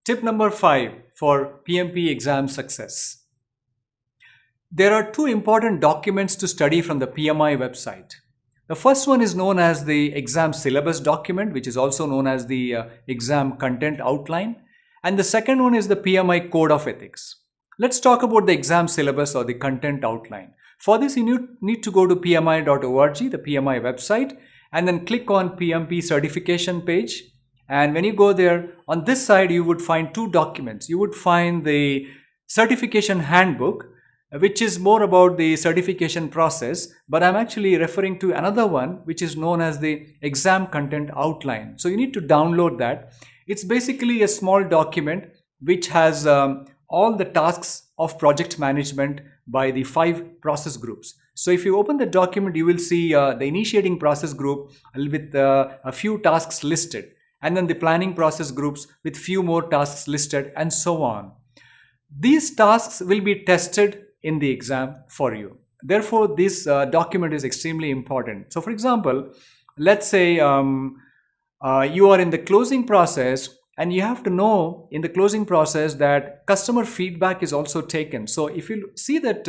Tip number 5 for PMP exam success. There are two important documents to study from the PMI website. The first one is known as the exam syllabus document, which is also known as the exam content outline. And the second one is the PMI code of ethics. Let's talk about the exam syllabus or the content outline. For this, you need to go to pmi.org, the PMI website, and then click on PMP certification page. And when you go there, on this side, you would find two documents. You would find the certification handbook, which is more about the certification process, but I'm actually referring to another one, which is known as the exam content outline. So you need to download that. It's basically a small document which has all the tasks of project management by the 5 process groups. So if you open the document, you will see the initiating process group with a few tasks listed, and then the planning process groups with few more tasks listed, and so on. These tasks will be tested in the exam for you. Therefore, this document is extremely important. So for example, let's say you are in the closing process, and you have to know in the closing process that customer feedback is also taken. So if you see that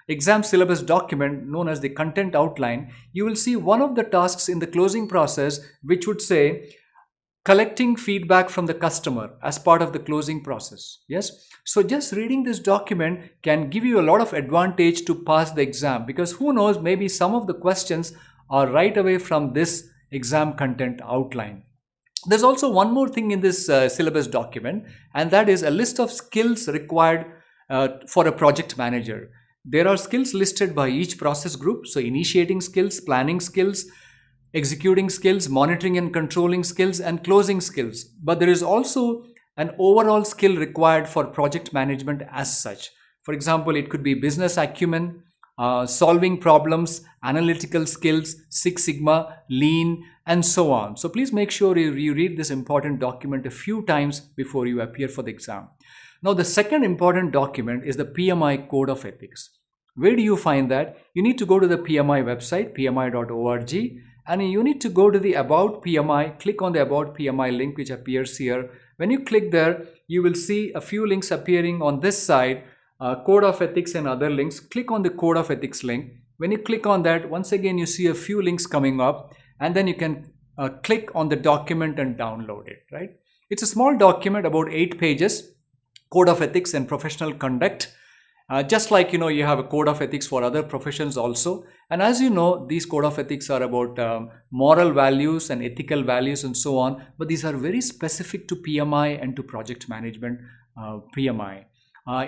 exam syllabus document known as the content outline, you will see one of the tasks in the closing process which would say collecting feedback from the customer as part of the closing process. Yes. So just reading this document can give you a lot of advantage to pass the exam, because who knows, maybe some of the questions are right away from this exam content outline. There's also one more thing in this syllabus document, and that is a list of skills required for a project manager. There are skills listed by each process group. So initiating skills, planning skills, executing skills, monitoring and controlling skills, and closing skills. But there is also an overall skill required for project management as such. For example, it could be business acumen, solving problems, analytical skills, Six Sigma, lean, and so on. So please make sure you read this important document a few times before you appear for the exam. Now, the second important document is the PMI Code of Ethics. Where do you find that? You need to go to the PMI website, pmi.org, and you need to go to the About PMI, click on the About PMI link which appears here. When you click there, you will see a few links appearing on this side, Code of Ethics and other links. Click on the Code of Ethics link. When you click on that, once again, you see a few links coming up, and then you can click on the document and download it, right? It's a small document, about 8 pages, Code of Ethics and Professional Conduct. Just like, you have a code of ethics for other professions also. And as you know, these code of ethics are about moral values and ethical values and so on. But these are very specific to PMI and to project management PMI.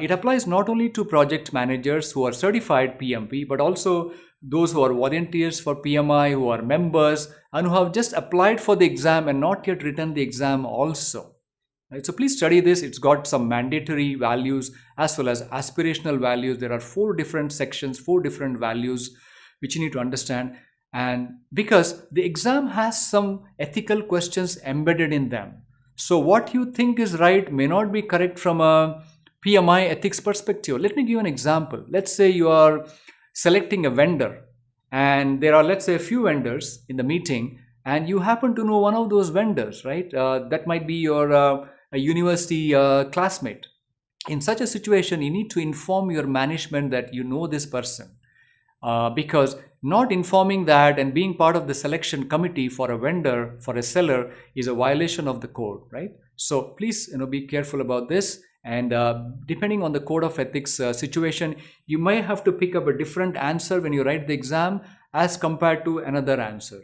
It applies not only to project managers who are certified PMP, but also those who are volunteers for PMI, who are members, and who have just applied for the exam and not yet written the exam also. Right? So please study this. It's got some mandatory values as well as aspirational values. There are 4 different sections, 4 different values which you need to understand. And because the exam has some ethical questions embedded in them. So what you think is right may not be correct from a PMI ethics perspective. Let me give you an example. Let's say you are selecting a vendor, and there are, let's say, a few vendors in the meeting, and you happen to know one of those vendors, right? That might be your a university classmate. In such a situation, you need to inform your management that you know this person, because not informing that and being part of the selection committee for a vendor, for a seller, is a violation of the code, right? So please, be careful about this. And depending on the code of ethics situation, you may have to pick up a different answer when you write the exam as compared to another answer.